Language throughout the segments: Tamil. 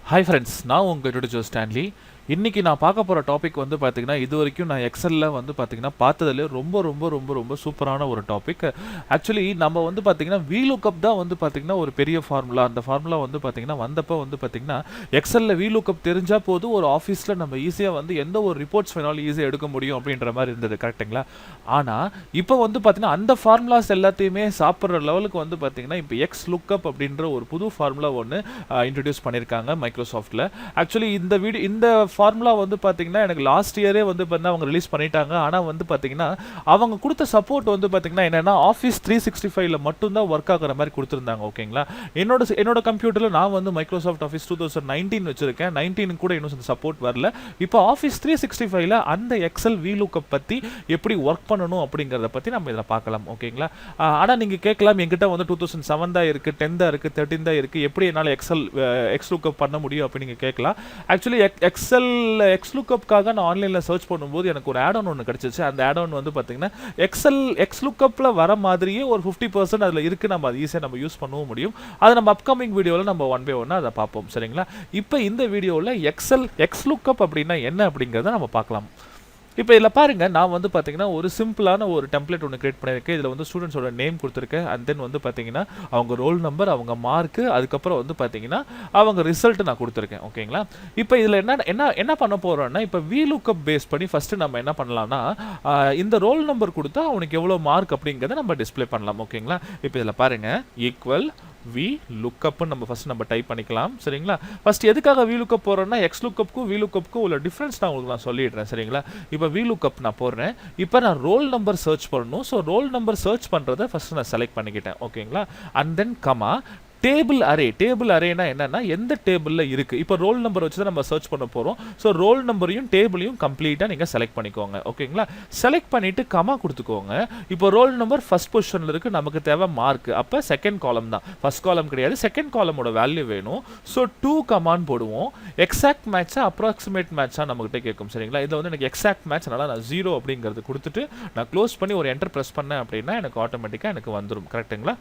ஹாய் ஃப்ரெண்ட்ஸ், நான் உங்கள் ஜோ ஸ்டான்லி. இன்றைக்கி நான் பார்க்க போகிற டாபிக் வந்து பார்த்திங்கன்னா, இது வரைக்கும் நான் எக்ஸலில் வந்து பார்த்திங்கன்னா பார்த்ததுலே ரொம்ப ரொம்ப ரொம்ப ரொம்ப சூப்பரான ஒரு டாபிக். ஆக்சுவலி நம்ம வந்து பார்த்திங்கன்னா வீலுக்கப் தான் வந்து பார்த்திங்கன்னா ஒரு பெரிய ஃபார்முலா. அந்த ஃபார்முலா வந்து பார்த்திங்கன்னா வந்தப்போ வந்து பார்த்திங்கன்னா எக்ஸலில் வீலுக்கப் தெரிஞ்சால் போதும், ஒரு ஆஃபீஸில் நம்ம ஈஸியாக வந்து எந்த ஒரு ரிப்போர்ட்ஸ் வேணாலும் ஈஸியாக எடுக்க முடியும் அப்படின்ற மாதிரி இருந்தது. கரெக்டுங்களா? ஆனால் இப்போ வந்து பார்த்திங்கன்னா அந்த ஃபார்முலாஸ் எல்லாத்தையுமே சாப்பிட்ற லெவலுக்கு வந்து பார்த்திங்கன்னா இப்போ எக்ஸ் லுக்கப் அப்படின்ற ஒரு புது ஃபார்முலா ஒன்று இன்ட்ரடியூஸ் பண்ணியிருக்காங்க மைக்ரோசாஃப்ட்டில். ஆக்சுவலி இந்த ஃபார்முலா வந்து பார்த்தீங்கன்னா எனக்கு லாஸ்ட் இயரே வந்து பார்த்தீங்கன்னா அவங்க ரிலீஸ் பண்ணிட்டாங்க. ஆனால் வந்து பார்த்தீங்கன்னா அவங்க கொடுத்த சப்போர்ட் வந்து பார்த்தீங்கன்னா என்னென்னா ஆஃபீஸ் 365 மட்டும்தான் ஒர்க் ஆகிற மாதிரி கொடுத்துருந்தாங்க. ஓகேங்களா? என்னோட கம்ப்யூட்டரில் நான் வந்து மைக்ரோசாஃப்ட் ஆஃபீஸ் 2019 வச்சிருக்கேன். 19 கூட இன்னும் சப்போர்ட் வரல. இப்போ ஆஃபீஸ் 365 அந்த எக்ஸல் வீலுக்கப் பற்றி எப்படி ஒர்க் பண்ணணும் அப்படிங்கிறத பற்றி நம்ம இதில் பார்க்கலாம். ஓகேங்களா? ஆனால் நீங்கள் கேட்கலாம், எங்கிட்ட வந்து 2007 தான் இருக்குது, 10 தான் இருக்குது, 13 தான் இருக்குது, எப்படி என்னால் எக்ஸ் லுக்கப் பண்ண முடியும் அப்படின்னு நீங்கள் கேட்கலாம். ஆக்சுவலி எக்ஸ் லுக்கப்காக நான் ஆன்லைனில் சர்ச் பண்ணும்போது எனக்கு ஒரு ஆட் ஆன் ஒன்று கிடச்சிச்சு. அந்த ஆட் ஆன் வந்து பார்த்தீங்கன்னா எக்ஸ் லுக்கப்பில் வர மாதிரியே ஒரு 50% அதில் இருக்குது. நம்ம அது ஈஸியாக நம்ம யூஸ் பண்ணவும் முடியும். அதை நம்ம அப்கமிங் வீடியோவில் நம்ம ஒன் பை ஒன்னாக அதை பார்ப்போம். சரிங்களா? இப்போ இந்த வீடியோவில் எக்ஸ் லுக்கப் அப்படின்னா என்ன அப்படிங்கிறத நம்ம பார்க்கலாம். இப்போ இதில் பாருங்கள், நான் வந்து பார்த்தீங்கன்னா ஒரு சிம்பிளான ஒரு டெம்ப்ளேட் ஒன்று கிரியேட் பண்ணியிருக்கேன். இதில் வந்து ஸ்டூடெண்ட்ஸோட நேம் கொடுத்துருக்கேன். அண்ட் தென் வந்து பார்த்தீங்கன்னா அவங்க ரோல் நம்பர், அவங்க மார்க்கு, அதுக்கப்புறம் வந்து பார்த்தீங்கன்னா அவங்க ரிசல்ட் நான் கொடுத்துருக்கேன். ஓகேங்களா? இப்போ இதில் என்ன பண்ண போகிறோன்னா, இப்போ வீலுக்கப் பேஸ் பண்ணி ஃபஸ்ட்டு நம்ம என்ன பண்ணலாம்னா, இந்த ரோல் நம்பர் கொடுத்தா அவனுக்கு எவ்வளோ மார்க் அப்படிங்கிறத நம்ம டிஸ்பிளே பண்ணலாம். ஓகேங்களா? இப்போ இதில் பாருங்கள், ஈக்குவல் வி லுக்கப்னு நம்ம ஃபஸ்ட் நம்ம டைப் பண்ணிக்கலாம். சரிங்களா? ஃபஸ்ட் எதுக்காக வி லுக்கப் போகிறோன்னா, எக்ஸ் லுக்கப்புக்கும் வி லுக்கப்புக்கும் உள்ள டிஃப்ரென்ஸ் நான் உங்களுக்கு சொல்லிடுறேன். சரிங்களா? இப்போ வி லுக்கப் நான் போடுறேன். இப்போ நான் ரோல் நம்பர் சர்ச் பண்ணணும். ஸோ ரோல் நம்பர் சர்ச் பண்ணுறதை ஃபஸ்ட் நான் செலக்ட் பண்ணிக்கிட்டேன். ஓகேங்களா? And then comma table arena என்னன்னா எந்த டேபிளில் இருக்குது. இப்போ ரோல் நம்பர் வச்சு தான் நம்ம சர்ச் பண்ண போகிறோம். ஸோ ரோல் நம்பரையும் டேபிளையும் கம்ப்ளீட்டாக நீங்கள் செலக்ட் பண்ணிக்கோங்க. ஓகேங்களா? செலக்ட் பண்ணிவிட்டு கமா கொடுத்துக்கோங்க. இப்போ ரோல் நம்பர் ஃபஸ்ட் பொசிஷனில் இருக்குது, நமக்கு தேவை மார்க். அப்போ செகண்ட் காலம் தான், ஃபஸ்ட் காலம் கிடையாது. செகண்ட் காலமோட வேல்யூ வேணும். ஸோ 2 கமான்னு போடுவோம். எக்ஸாக்ட் மேட்சா அப்ராக்சிமேட் மேட்சா நம்மகிட்ட கேட்கும். சரிங்களா? இதில் வந்து எனக்கு எக்ஸாக்ட் மேட்ச், அதனால் நான் 0 அப்படிங்கிறது கொடுத்துட்டு நான் க்ளோஸ் பண்ணி ஒரு என்டர் ப்ரெஸ் பண்ணேன் அப்படின்னா எனக்கு ஆட்டோமேட்டிக்காக எனக்கு வந்துடும். கரெக்டுங்களா?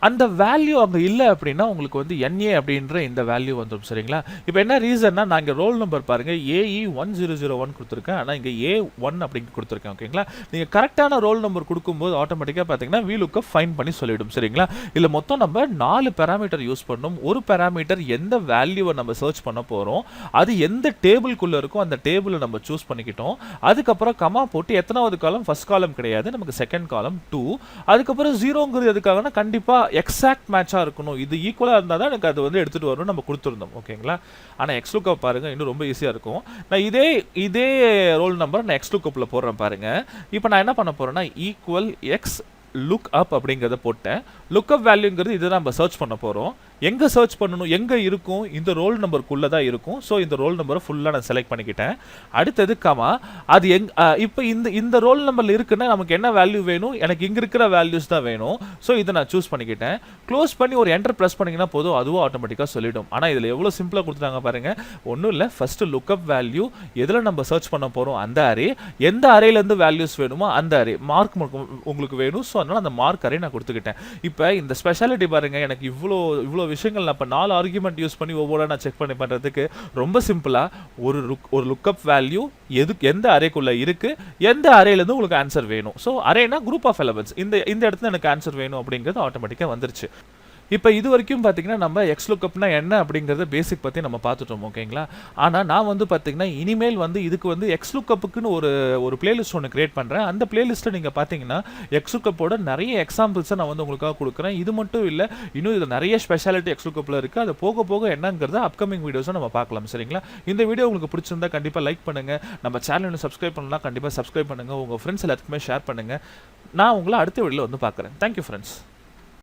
அந்த வேல்யூ அங்கே இல்லை அப்படின்னா உங்களுக்கு வந்து NA அப்படின்ற இந்த வேல்யூ வந்துடும். சரிங்களா? இப்போ என்ன ரீசன்னா, நான் இங்கே ரோல் நம்பர் பாருங்கள், AE1001 கொடுத்துருக்கேன். ஆனால் இங்கே A1 அப்படின்னு கொடுத்துருக்கேன். ஓகேங்களா? நீங்கள் கரெக்டான ரோல் நம்பர் கொடுக்கும்போது ஆட்டோமேட்டிக்காக பார்த்தீங்கன்னா வீலுக்கப் ஃபைன் பண்ணி சொல்லிவிடும். சரிங்களா? இல்லை மொத்தம் நம்ம 4 பேராமீட்டர் யூஸ் பண்ணணும். ஒரு பேராமீட்டர் எந்த வேல்யூவை நம்ம சர்ச் பண்ண போகிறோம், அது எந்த டேபிள்குள்ளே இருக்கோ அந்த டேபிளை நம்ம சூஸ் பண்ணிக்கிட்டோம். அதுக்கப்புறம் கமா போட்டு எத்தனாவது காலம், ஃபர்ஸ்ட் காலம் கிடையாது, நமக்கு செகண்ட் காலம் 2. அதுக்கப்புறம் 0ங்கிறது எதுக்காகனா கண்டிப்பாக எக்ஸாக்ட் மேட்சாக இருக்கணும். இது ஈக்குவலாக இருந்தால் தான் எனக்கு அது வந்து எடுத்துகிட்டு வரணும், நம்ம கொடுத்துருந்தோம். ஓகேங்களா? ஆனால் எக்ஸ் லுக்கப் பாருங்கள், இன்னும் ரொம்ப ஈஸியாக இருக்கும். நான் இதே ரோல் நம்பர் நான் எக்ஸ் லுக்கப்பில் போடுறேன் பாருங்கள். இப்போ நான் என்ன பண்ண போகிறேன்னா, ஈக்குவல் எக்ஸ் லுக் அப் அப்படிங்கிறத போட்டேன். லுக்கப் வேல்யூங்கிறது இதை நம்ம சர்ச் பண்ண போகிறோம். எங்கே சர்ச் பண்ணணும், எங்கே இருக்கும், இந்த ரோல் நம்பருக்குள்ளே தான் இருக்கும். ஸோ இந்த ரோல் நம்பரை ஃபுல்லாக நான் செலக்ட் பண்ணிக்கிட்டேன். அடுத்தது கமா, அது இப்போ இந்த ரோல் நம்பரில் இருக்குன்னா நமக்கு என்ன வேல்யூ வேணும், எனக்கு இங்கே இருக்கிற வேல்யூஸ் தான் வேணும். ஸோ இதை நான் சூஸ் பண்ணிக்கிட்டேன். க்ளோஸ் பண்ணி ஒரு என்டர் ப்ரெஸ் பண்ணிங்கன்னா போதும், அதுவும் ஆட்டோமேட்டிக்காக சொல்லிவிடும். ஆனால் இதில் எவ்வளோ சிம்பிளாக கொடுத்துட்டாங்க பாருங்கள். ஒன்றும் இல்லை, ஃபஸ்ட்டு லுக்கப் வேல்யூ எதில் நம்ம சர்ச் பண்ண போகிறோம் அந்த அரே, எந்த அரேலேருந்து வேல்யூஸ் வேணுமோ அந்த அரே, மார்க் உங்களுக்கு வேணும். ஸோ அதனால் அந்த மார்க் அரே நான் கொடுத்துக்கிட்டேன். இப்போ இந்த ஸ்பெஷாலிட்டி பாருங்கள், எனக்கு இவ்வளோ விஷயங்கள் நான் இப்போ 4 ஆர்குமெண்ட் யூஸ் பண்ணி ஒவ்வொரு நான் செக் பண்ணி பண்ணுறதுக்கு ரொம்ப சிம்பிளாக ஒரு லுக்கப் வேல்யூ எந்த அரேக்குள்ளே இருக்குது, எந்த அரேலேருந்து உங்களுக்கு ஆன்சர் வேணும். ஸோ அரேனா குரூப் ஆஃப் எலமெண்ட்ஸ், இந்த இடத்துல எனக்கு ஆன்சர் வேணும் அப்படிங்கிறது ஆட்டோமேட்டிக்காக வந்துருச்சு. இப்போ இது வரைக்கும் பார்த்தீங்கன்னா நம்ம எக்ஸ் லுக்கப்னா என்ன அப்படிங்கிறத பேசிக் பற்றி நம்ம பார்த்துட்டோம். ஓகேங்களா? ஆனால் நான் வந்து பார்த்தீங்கன்னா இனிமேல் வந்து இதுக்கு வந்து எக்ஸ் லுக்கப்புக்குன்னு ஒரு பிளேலிஸ்ட் ஒன்று கிரியேட் பண்ணுறேன். அந்த பிளேலிஸ்ட்டை நீங்கள் பார்த்தீங்கன்னா எக்ஸ் லுக்கப்போட நிறைய எக்ஸாம்பிள்ஸை நான் வந்து உங்களுக்காக கொடுக்குறேன். இது மட்டும் இல்லை, இன்னும் இதில் நிறைய ஸ்பெஷாலிட்டி எக்ஸ் லுக்கப்பில் இருக்குது. அது போக போக என்னங்கிறத அப்கமிங் வீடியோஸை நம்ம பார்க்கலாம். சரிங்களா? இந்த வீடியோ உங்களுக்கு பிடிச்சிருந்தா கண்டிப்பாக லைக் பண்ணுங்கள். நம்ம சேனல் சப்ஸ்கிரைப் பண்ணலாம், கண்டிப்பாக சப்ஸ்கிரைப் பண்ணுங்கள். உங்கள் ஃப்ரெண்ட்ஸ் எல்லாத்துக்குமே ஷேர் பண்ணுங்கள். நான் உங்களை அடுத்த வீடியோவில் வந்து பார்க்குறேன். Thank you friends.